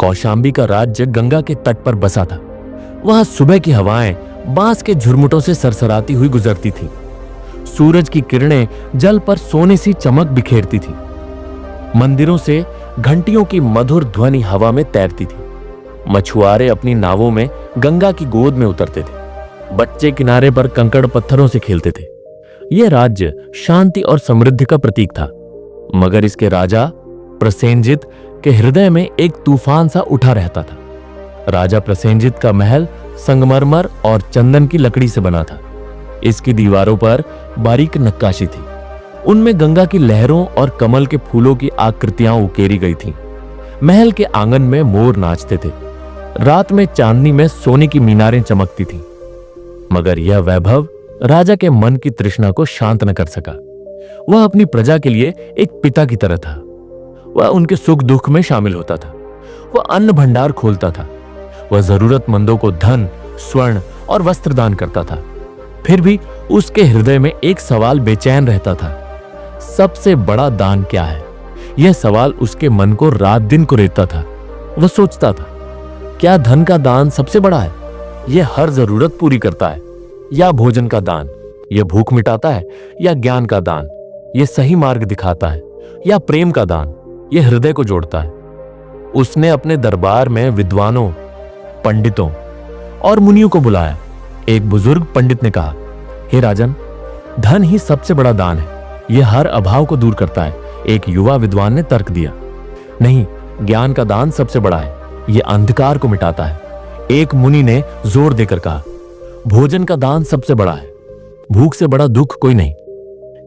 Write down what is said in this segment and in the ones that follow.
कौशाम्बी का राज्य गंगा के तट पर बसा था। वहां सुबह की हवाएं बांस के झुरमुटों से सरसराती हुई गुजरती थीं। सूरज की किरणें जल पर सोने सी चमक बिखेरती थी। मंदिरों से घंटियों की मधुर ध्वनि हवा में तैरती थी। मछुआरे अपनी नावों में गंगा की गोद में उतरते थे। बच्चे किनारे पर कंकड़ पत्थरों से खेलते थे। यह राज्य शांति और समृद्धि का प्रतीक था। मगर इसके राजा प्रसेनजित के हृदय में एक तूफान सा उठा रहता था। राजा प्रसेनजित का महल संगमरमर और चंदन की लकड़ी से बना था। इसकी दीवारों पर बारीक नक्काशी थी। उनमें गंगा की लहरों और कमल के फूलों की आकृतियां उकेरी गई थीं। महल के आंगन में मोर नाचते थे। रात में चांदनी में सोने की मीनारें चमकती थीं। मगर यह वैभव राजा के मन की तृष्णा को शांत न कर सका। वह अपनी प्रजा के लिए एक पिता की तरह था। वह उनके सुख दुख में शामिल होता था। वह अन्न भंडार खोलता था। वह जरूरतमंदों को धन, स्वर्ण और वस्त्र दान करता था। फिर भी उसके हृदय में एक सवाल बेचैन रहता था। सबसे बड़ा दान क्या है? यह सवाल उसके मन को रात दिन कुरेदता था। वह सोचता था, क्या धन का दान सबसे बड़ा है? यह हर जरूरत पूरी करता है। या भोजन का दान, यह भूख मिटाता है? या ज्ञान का दान, यह सही मार्ग दिखाता है? या प्रेम का दान, यह हृदय को जोड़ता है? उसने अपने दरबार में विद्वानों, पंडितों और मुनियों को बुलाया। एक बुजुर्ग पंडित ने कहा, हे राजन, धन ही सबसे बड़ा दान है। यह हर अभाव को दूर करता है। एक युवा विद्वान ने तर्क दिया, नहीं, ज्ञान का दान सबसे बड़ा है। यह अंधकार को मिटाता है। एक मुनि ने जोर देकर कहा, भोजन का दान सबसे बड़ा है। भूख से बड़ा दुख कोई नहीं।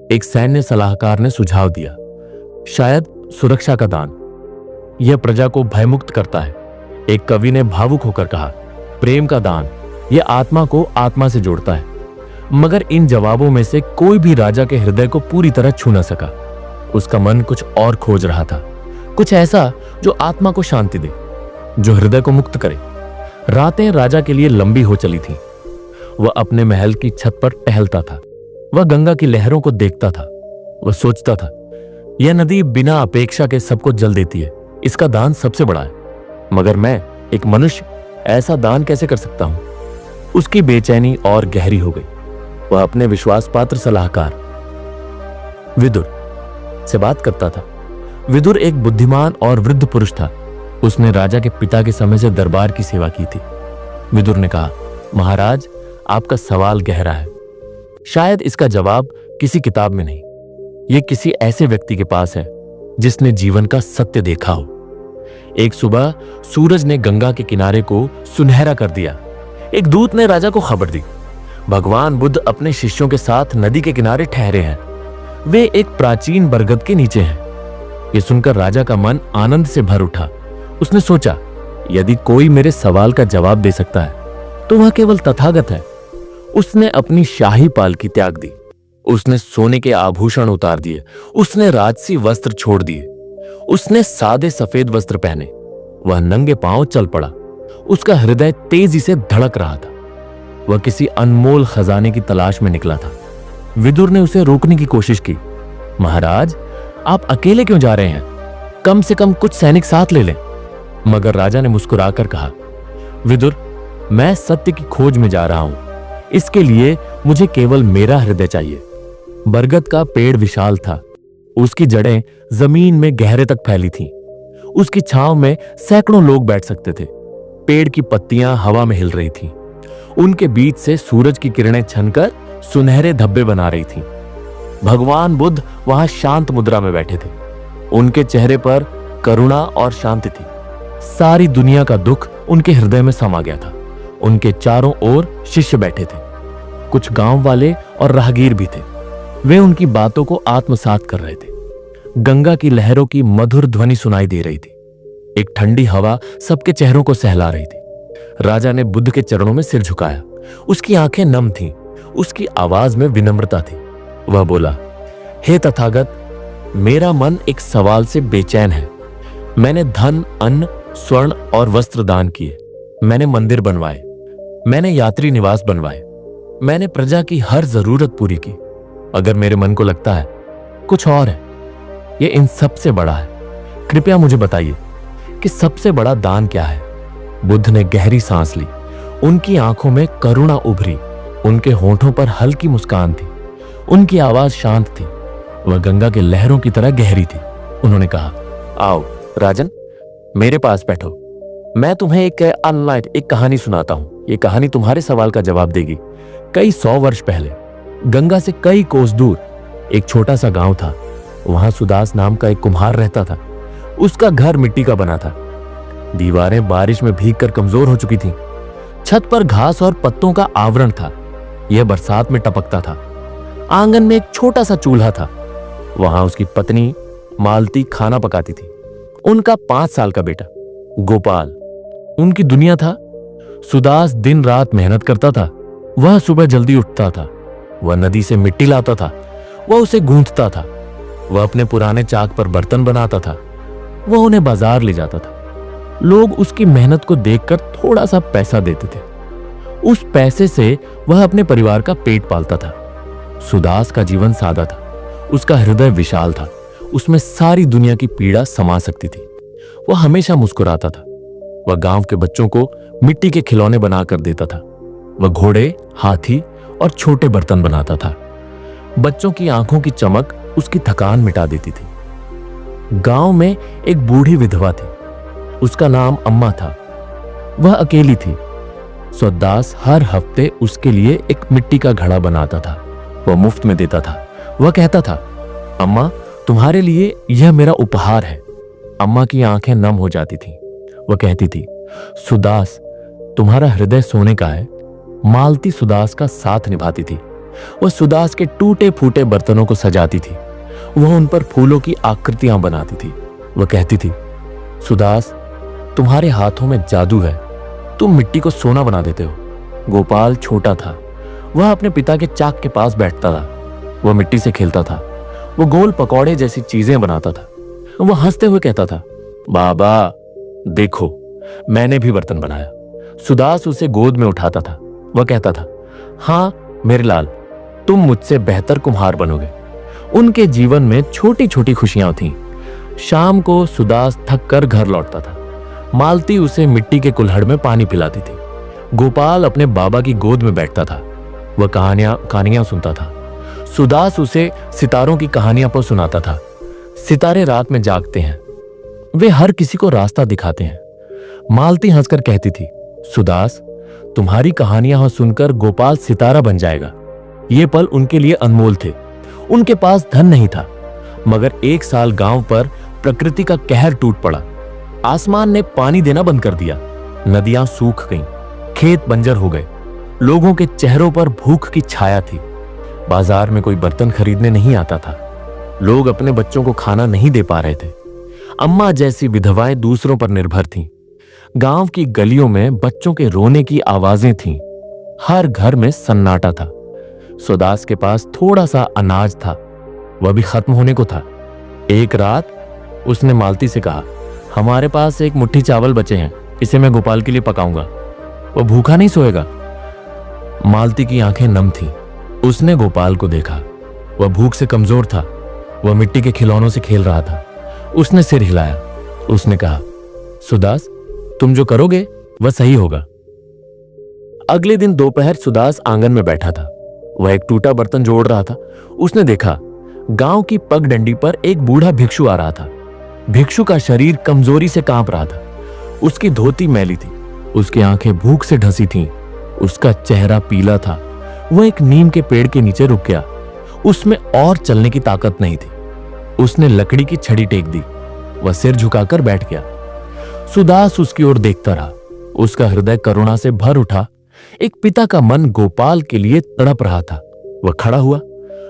एक सैन्य सलाहकार ने सुझाव दिया, शायद सुरक्षा का दान। यह प्रजा को भयमुक्त करता है। एक कवि ने भावुक होकर कहा, प्रेम का दान, यह आत्मा को आत्मा से जोड़ता है। मगर इन जवाबों में से कोई भी राजा के हृदय को पूरी तरह छू न सका। उसका मन कुछ और खोज रहा था, कुछ ऐसा जो आत्मा को शांति दे, जो हृदय को मुक्त करे। रातें राजा के लिए लंबी हो चली थीं। वह अपने महल की छत पर टहलता था। वह गंगा की लहरों को देखता था। वह सोचता था, यह नदी बिना अपेक्षा के सबको जल देती है। इसका दान सबसे बड़ा है। मगर मैं, एक मनुष्य, ऐसा दान कैसे कर सकता हूं? उसकी बेचैनी और गहरी हो गई। वह अपने विश्वास पात्र सलाहकार विदुर से बात करता था। विदुर एक बुद्धिमान और वृद्ध पुरुष था। उसने राजा के पिता के समय से दरबार की सेवा की थी। विदुर ने कहा, महाराज, आपका सवाल गहरा है। शायद इसका जवाब किसी किताब में नहीं। यह किसी ऐसे व्यक्ति के पास है जिसने जीवन का सत्य देखा हो। एक सुबह सूरज ने गंगा के किनारे को सुनहरा कर दिया। एक दूत ने राजा को खबर दी, भगवान बुद्ध अपने शिष्यों के साथ नदी के किनारे ठहरे हैं। वे एक प्राचीन बरगद के नीचे हैं। यह सुनकर राजा का मन आनंद से भर उठा। उसने सोचा, यदि कोई मेरे सवाल का जवाब दे सकता है तो वह केवल तथागत है। उसने अपनी शाही पालकी त्याग दी। उसने सोने के आभूषण उतार दिए। उसने राजसी वस्त्र छोड़ दिए। उसने सादे सफेद वस्त्र पहने। वह नंगे पांव चल पड़ा। उसका हृदय तेजी से धड़क रहा था। वह किसी अनमोल खजाने की तलाश में निकला था। विदुर ने उसे रोकने की कोशिश की। महाराज, आप अकेले क्यों जा रहे हैं? कम से कम कुछ सैनिक साथ ले लें। मगर राजा ने मुस्कुराकर कहा, विदुर, मैं सत्य की खोज में जा रहा हूं। इसके लिए मुझे केवल मेरा हृदय चाहिए। बरगद का पेड़ विशाल था। उसकी जड़ें जमीन में गहरे तक फैली थीं। उसकी छांव में सैकड़ों लोग बैठ सकते थे। पेड़ की पत्तियां हवा में हिल रही थीं। उनके बीच से सूरज की किरणें छनकर सुनहरे धब्बे बना रही थीं। भगवान बुद्ध वहां शांत मुद्रा में बैठे थे। उनके चेहरे पर करुणा और शांति थी। सारी दुनिया का दुख उनके हृदय में समा गया था। उनके चारों ओर शिष्य बैठे थे। कुछ गांव वाले और राहगीर भी थे। वे उनकी बातों को आत्मसात कर रहे थे। गंगा की लहरों की मधुर ध्वनि सुनाई दे रही थी। एक ठंडी हवा सबके चेहरों को सहला रही थी। राजा ने बुद्ध के चरणों में सिर झुकाया। उसकी आंखें नम थीं। उसकी आवाज में विनम्रता थी। वह बोला, हे तथागत, मेरा मन एक सवाल से बेचैन है। मैंने धन, अन्न, स्वर्ण और वस्त्र दान किए। मैंने मंदिर बनवाए। मैंने यात्री निवास बनवाए। मैंने प्रजा की हर जरूरत पूरी की। अगर मेरे मन को लगता है कुछ और है, यह इन सब से बड़ा है। कृपया मुझे बताइए, कि सबसे बड़ा दान क्या है। बुद्ध ने गहरी सांस ली। उनकी आंखों में करुणा उभरी। उनके होठों पर हल्की मुस्कान थी। उनकी आवाज शांत थी। वह गंगा के लहरों की तरह गहरी थी। उन्होंने कहा, आओ राजन, मेरे पास बैठो। मैं तुम्हें एक कहानी सुनाता हूं। ये कहानी तुम्हारे सवाल का जवाब देगी। कई 100 वर्ष पहले गंगा से कई कोस दूर एक छोटा सा गांव था। वहां सुदास नाम का एक कुम्हार रहता था। उसका घर मिट्टी का बना था। दीवारें बारिश में भीगकर कमजोर हो चुकी थीं। छत पर घास और पत्तों का आवरण था। यह बरसात में टपकता था। आंगन में एक छोटा सा चूल्हा था। वहां उसकी पत्नी मालती खाना पकाती थी। उनका 5 साल का बेटा गोपाल उनकी दुनिया था। सुदास दिन रात मेहनत करता था। वह सुबह जल्दी उठता था। वह नदी से मिट्टी लाता था। वह उसे गूंथता था। वह अपने पुराने चाक पर बर्तन बनाता था। वह उन्हें बाजार ले जाता था। लोग उसकी मेहनत को देखकर थोड़ा सा पैसा देते थे। उस पैसे से वह अपने परिवार का पेट पालता था। सुदास का जीवन सादा था। उसका हृदय विशाल था। उसमें सारी दुनिया की पीड़ा समा सकती थी। वह हमेशा मुस्कुराता था। वह गांव के बच्चों को मिट्टी के खिलौने बनाकर देता था। वह घोड़े, हाथी और छोटे बर्तन बनाता था। बच्चों की आंखों की चमक उसकी थकान मिटा देती थी। गांव में एक बूढ़ी विधवा थी। उसका नाम अम्मा था। वह अकेली थी। सुदास हर हफ्ते उसके लिए एक मिट्टी का घड़ा बनाता था। वह मुफ्त में देता था। वह कहता था, अम्मा, तुम्हारे लिए यह मेरा उपहार है। अम्मा की आंखें नम हो जाती थीं। वह कहती थी, सुदास, तुम्हारा हृदय सोने का है। मालती सुदास का साथ निभाती थी। वह सुदास के टूटे फूटे बर्तनों को सजाती थी। वह उन पर फूलों की आकृतियां बनाती थी। वह कहती थी, सुदास, तुम्हारे हाथों में जादू है। तुम मिट्टी को सोना बना देते हो। गोपाल छोटा था। वह अपने पिता के चाक के पास बैठता था। वह मिट्टी से खेलता था। वह गोल पकौड़े जैसी चीजें बनाता था। वह हंसते हुए कहता था, बाबा देखो, मैंने भी बर्तन बनाया। सुदास उसे गोद में उठाता था। वह कहता था, हाँ मेरे लाल, तुम मुझसे बेहतर कुम्हार बनोगे। उनके जीवन में छोटी छोटी खुशियां थीं। शाम को सुदास थक कर घर लौटता था। मालती उसे मिट्टी के कुल्हड़ में पानी पिलाती थी। गोपाल अपने बाबा की गोद में बैठता था। वह कहानियां सुनता था। सुदास उसे सितारों की कहानियां पर सुनाता था। सितारे रात में जागते हैं। वे हर किसी को रास्ता दिखाते हैं। मालती हंसकर कहती थी, सुदास, तुम्हारी कहानियां सुनकर गोपाल सितारा बन जाएगा। ये पल उनके लिए अनमोल थे। उनके पास धन नहीं था, मगर एक साल गांव पर प्रकृति का कहर टूट पड़ा। आसमान ने पानी देना बंद कर दिया। नदियां सूख गईं। खेत बंजर हो गए। लोगों के चेहरों पर भूख की छाया थी। बाजार में कोई बर्तन खरीदने नहीं आता था। लोग अपने बच्चों को खाना नहीं दे पा रहे थे। अम्मा जैसी विधवाएं दूसरों पर निर्भर थीं। गांव की गलियों में बच्चों के रोने की आवाजें थीं। हर घर में सन्नाटा था। सुदास के पास थोड़ा सा अनाज था। वह भी खत्म होने को था। एक रात उसने मालती से कहा, हमारे पास एक मुट्ठी चावल बचे हैं, इसे मैं गोपाल के लिए पकाऊंगा। वह भूखा नहीं सोएगा। मालती की आंखें नम थीं। उसने गोपाल को देखा। वह भूख से कमजोर था। वह मिट्टी के खिलौनों से खेल रहा था। उसने सिर हिलाया। उसने कहा, सुदास, तुम जो करोगे वह सही होगा। अगले दिन दोपहर सुदास आंगन में बैठा था। वह एक टूटा बर्तन जोड़ रहा था। उसने देखा, गांव की पगडंडी पर एक बूढ़ा भिक्षु आ रहा था। भिक्षु का शरीर कमजोरी से कांप रहा था। उसकी धोती मैली थी। उसकी आंखें भूख से ढसी थीं। उसका चेहरा पीला था। वह एक नीम के पेड़ के नीचे रुक गया। उसमें और चलने की ताकत नहीं थी। उसने लकड़ी की छड़ी टेक दी। वह सिर झुकाकर बैठ गया। सुदास उसकी ओर देखता रहा। उसका हृदय करुणा से भर उठा। एक पिता का मन गोपाल के लिए तड़प रहा था। वह खड़ा हुआ।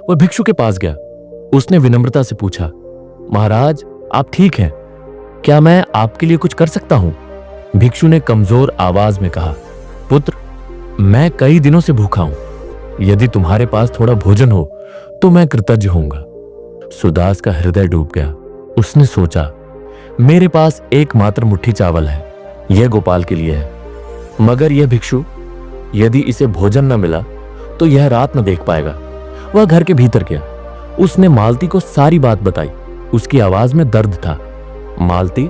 वह भिक्षु के पास गया। उसने विनम्रता से पूछा, महाराज, आप ठीक हैं? क्या मैं आपके लिए कुछ कर सकता हूं? भिक्षु ने कमजोर आवाज में कहा, पुत्र, मैं कई दिनों से भूखा हूं। यदि तुम्हारे पास थोड़ा भोजन हो तो मैं कृतज्ञ होऊंगा। सुदास का हृदय डूब गया। उसने सोचा, मेरे पास एकमात्र मुट्ठी चावल है। यह गोपाल के लिए है। मगर यह भिक्षु, यदि इसे भोजन न मिला तो यह रात न देख पाएगा। वह घर के भीतर गया। उसने मालती को सारी बात बताई। उसकी आवाज में दर्द था। मालती,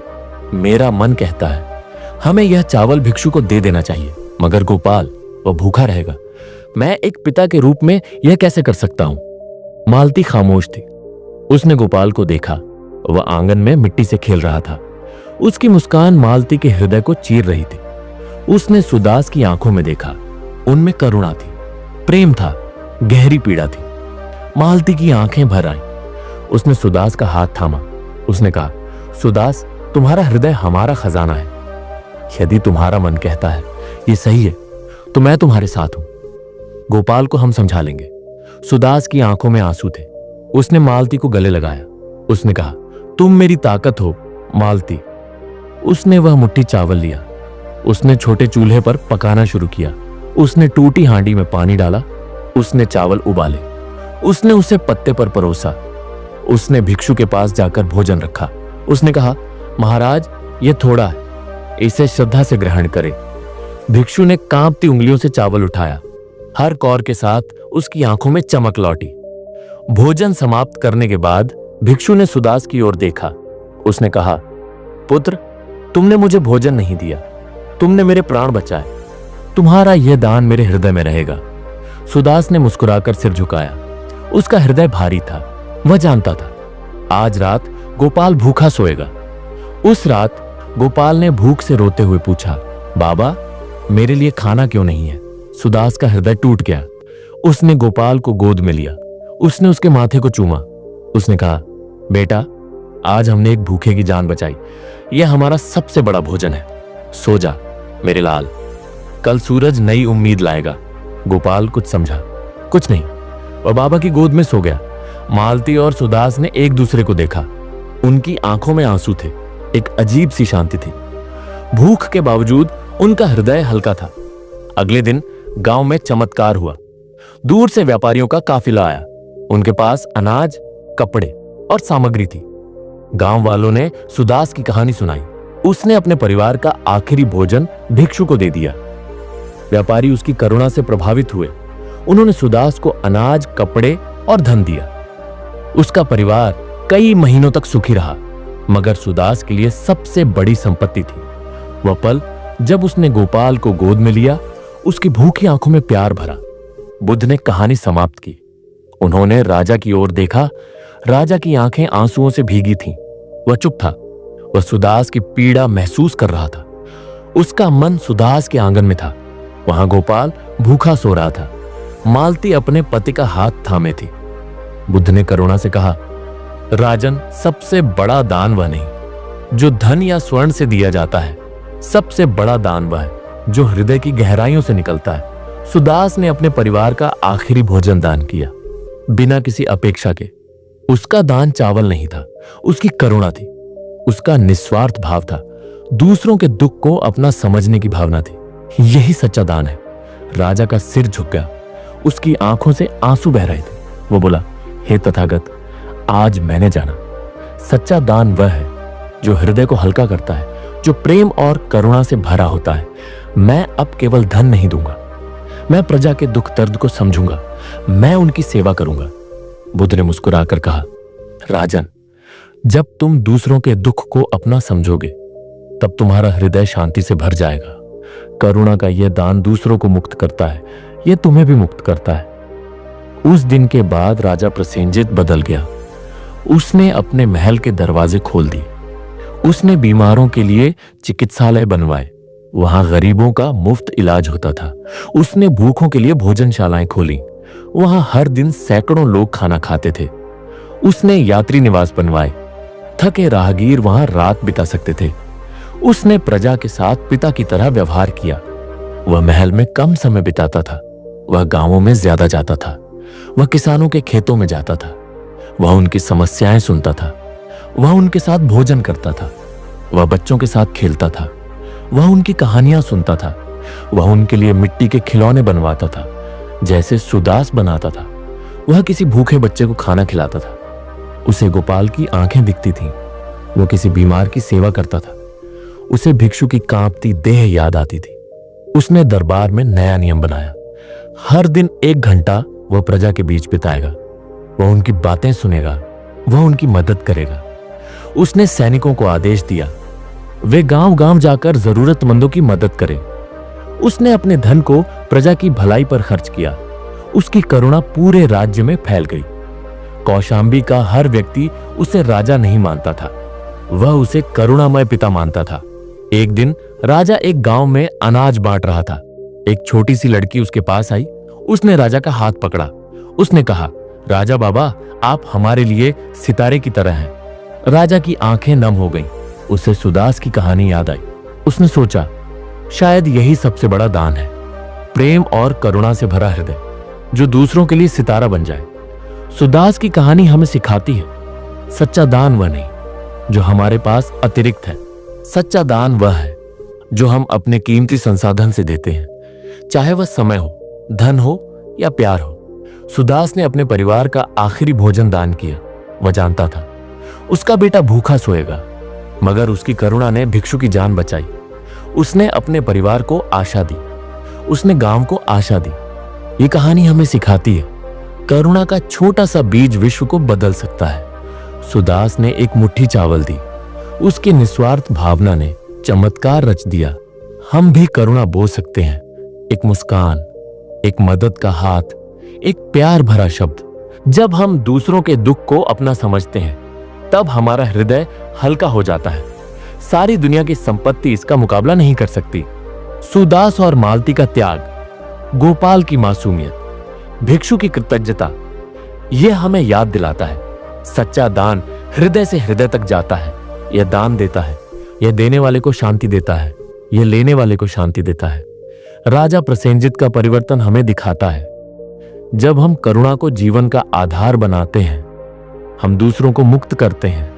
मेरा मन कहता है हमें यह चावल भिक्षु को दे देना चाहिए, मगर गोपाल वह भूखा रहेगा। मैं एक पिता के रूप में यह कैसे कर सकता हूं? मालती खामोश थी। उसने गोपाल को देखा। वह आंगन में मिट्टी से खेल रहा था। उसकी मुस्कान मालती के हृदय को चीर रही थी। उसने सुदास की आंखों में देखा। उनमें करुणा थी, प्रेम था, गहरी पीड़ा थी। मालती की आंखें भर आईं। उसने सुदास का हाथ थामा। उसने कहा, सुदास, तुम्हारा हृदय हमारा खजाना है। यदि तुम्हारा मन कहता है ये सही है तो मैं तुम्हारे साथ हूं। गोपाल को हम समझा लेंगे। सुदास की आंखों में आंसू थे। उसने मालती को गले लगाया। उसने कहा, तुम मेरी ताकत हो मालती। उसने वह मुट्ठी चावल लिया। उसने छोटे चूल्हे पर पकाना शुरू किया। उसने टूटी हांडी में पानी डाला। उसने चावल उबाले। उसने उसे पत्ते पर परोसा। उसने भिक्षु के पास जाकर भोजन रखा। उसने कहा, महाराज, यह थोड़ा है, इसे श्रद्धा से ग्रहण करें। भिक्षु ने कांपती उंगलियों से चावल उठाया। हर कौर के साथ उसकी आंखों में चमक लौटी। भोजन समाप्त करने के बाद भिक्षु ने सुदास की ओर देखा। उसने कहा, पुत्र, तुमने मुझे भोजन नहीं दिया, तुमने मेरे प्राण बचाए। तुम्हारा यह दान मेरे हृदय में रहेगा। सुदास ने मुस्कुराकर सिर झुकाया। उसका हृदय भारी था। वह जानता था आज रात गोपाल भूखा सोएगा। उस रात गोपाल ने भूख से रोते हुए पूछा, बाबा, मेरे लिए खाना क्यों नहीं है? सुदास का हृदय टूट गया। उसने गोपाल को गोद में लिया। उसने उसके माथे को चूमा। उसने कहा, बेटा, आज हमने एक भूखे की जान बचाई। यह हमारा सबसे बड़ा भोजन है। सो जा मेरे लाल, कल सूरज नई उम्मीद लाएगा। गोपाल कुछ समझा, कुछ नहीं। वह बाबा की गोद में सो गया। मालती और सुदास ने एक दूसरे को देखा। उनकी आंखों में आंसू थे। एक अजीब सी शांति थी। भूख के बावजूद उनका हृदय हल्का था। अगले दिन गांव में चमत्कार हुआ। दूर से व्यापारियों का काफिला आया। उनके पास अनाज, कपड़े और सामग्री थी। गांव वालों ने सुदास की कहानी सुनाई। उसने अपने परिवार का आखिरी भोजन भिक्षु को दे दिया। व्यापारी उसकी करुणा से प्रभावित हुए। उन्होंने सुदास को अनाज, कपड़े और धन दिया। उसका परिवार कई महीनों तक सुखी रहा। मगर सुदास के लिए सबसे बड़ी संपत्ति थी वह पल जब उसने गोपाल को गोद में लिया। उसकी भूखी आंखों में प्यार भरा। बुद्ध ने कहानी समाप्त की। उन्होंने राजा की ओर देखा। राजा की आंखें आंसुओं से भीगी थीं। वह चुप था। वह सुदास की पीड़ा महसूस कर रहा था। उसका मन सुदास के आंगन में था। वहां गोपाल भूखा सो रहा था। मालती अपने पति का हाथ थामे थी। बुद्ध ने करुणा से कहा, राजन, सबसे बड़ा दान वह नहीं जो धन या स्वर्ण से दिया जाता है। सबसे बड़ा दान वह है जो हृदय की गहराइयों से निकलता है। सुदास ने अपने परिवार का आखिरी भोजन दान किया, बिना किसी अपेक्षा के। उसका दान चावल नहीं था, उसकी करुणा थी। उसका निस्वार्थ भाव था। दूसरों के दुख को अपना समझने की भावना थी। यही सच्चा दान है। राजा का सिर झुक गया। उसकी आंखों से आंसू बह रहे थे। वो बोला, हे तथागत, आज मैंने जाना सच्चा दान वह है जो हृदय को हल्का करता है, जो प्रेम और करुणा से भरा होता है। मैं अब केवल धन नहीं दूंगा, मैं प्रजा के दुख दर्द को समझूंगा, मैं उनकी सेवा करूंगा। बुद्ध ने मुस्कुराकर कहा, राजन, जब तुम दूसरों के दुख को अपना समझोगे तब तुम्हारा हृदय शांति से भर जाएगा। करुणा का यह दान दूसरों को मुक्त करता है, यह तुम्हें भी मुक्त करता है। उस दिन के बाद राजा प्रसेनजित बदल गया। उसने अपने महल के दरवाजे खोल दिए। उसने बीमारों के लिए चिकित्सालय बनवाए। वहां गरीबों का मुफ्त इलाज होता था। उसने भूखों के लिए भोजनशालाएं खोली। वहां हर दिन सैकड़ों लोग खाना खाते थे। उसने यात्री निवास बनवाए। थके राहगीर वहां रात बिता सकते थे। उसने प्रजा के साथ पिता की तरह व्यवहार किया। वह महल में कम समय बिताता था। वह गांवों में ज्यादा जाता था। वह किसानों के खेतों में जाता था। वह उनकी समस्याएं सुनता था। वह उनके साथ भोजन करता था। वह बच्चों के साथ खेलता था। वह उनकी कहानियां सुनता था। वह उनके लिए मिट्टी के खिलौने बनवाता था, जैसे सुदास बनाता था। वह किसी भूखे बच्चे को खाना खिलाता था। उसे गोपाल की आंखें दिखती थीं। वह किसी बीमार की सेवा करता था। उसे भिक्षु की कांपती देह याद आती थी। उसने दरबार में नया नियम बनाया। हर दिन 1 घंटा वह प्रजा के बीच बिताएगा। वह उनकी बातें सुनेगा। वह उनकी मदद करेगा। उसने सैनिकों को आदेश दिया, वे गांव गांव जाकर जरूरतमंदों की मदद करें। उसने अपने धन को प्रजा की भलाई पर खर्च किया। उसकी करुणा पूरे राज्य में फैल गई। कौशांबी का हर व्यक्ति उसे राजा नहीं मानता था, वह उसे करुणामय पिता मानता था। एक दिन राजा एक गांव में अनाज बांट रहा था। एक छोटी सी लड़की उसके पास आई। उसने राजा का हाथ पकड़ा। उसने कहा, राजा बाबा, आप हमारे लिए सितारे की तरह हैं। राजा की आंखें नम हो गईं। उसे सुदास की कहानी याद आई। उसने सोचा, शायद यही सबसे बड़ा दान है, प्रेम और करुणा से भरा हृदय जो दूसरों के लिए सितारा बन जाए। सुदास की कहानी हमें सिखाती है, सच्चा दान वह नहीं जो हमारे पास अतिरिक्त है, सच्चा दान वह है जो हम अपने कीमती संसाधन से देते हैं, चाहे वह समय हो, धन हो या प्यार हो। सुदास ने अपने परिवार का आखिरी भोजन दान किया। वह जानता था उसका बेटा भूखा सोएगा, मगर उसकी करुणा ने भिक्षु की जान बचाई। उसने अपने परिवार को आशा दी, उसने गांव को आशा दी। ये कहानी हमें सिखाती है, करुणा का छोटा सा बीज विश्व को बदल सकता है। सुदास ने एक मुट्ठी चावल दी। उसकी निस्वार्थ भावना ने चमत्कार रच दिया। हम भी करुणा बो सकते हैं, एक मुस्कान, एक मदद का हाथ, एक प्यार भरा शब्द। जब हम दूसरों के दुख को अपना समझते हैं, तब हमारा हृदय हल्का हो जाता है। सारी दुनिया की संपत्ति इसका मुकाबला नहीं कर सकती। सुदास और मालती का त्याग, गोपाल की मासूमियत, भिक्षु की कृतज्ञता, यह हमें याद दिलाता है, सच्चा दान हृदय से हृदय तक जाता है। यह दान देता है, यह देने वाले को शांति देता है, यह लेने वाले को शांति देता है। राजा प्रसेनजित का परिवर्तन हमें दिखाता है, जब हम करुणा को जीवन का आधार बनाते हैं, हम दूसरों को मुक्त करते हैं,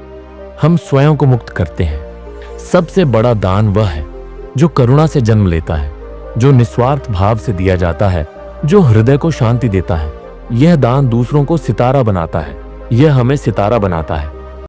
हम स्वयं को मुक्त करते हैं। सबसे बड़ा दान वह है जो करुणा से जन्म लेता है, जो निस्वार्थ भाव से दिया जाता है, जो हृदय को शांति देता है। यह दान दूसरों को सितारा बनाता है, यह हमें सितारा बनाता है।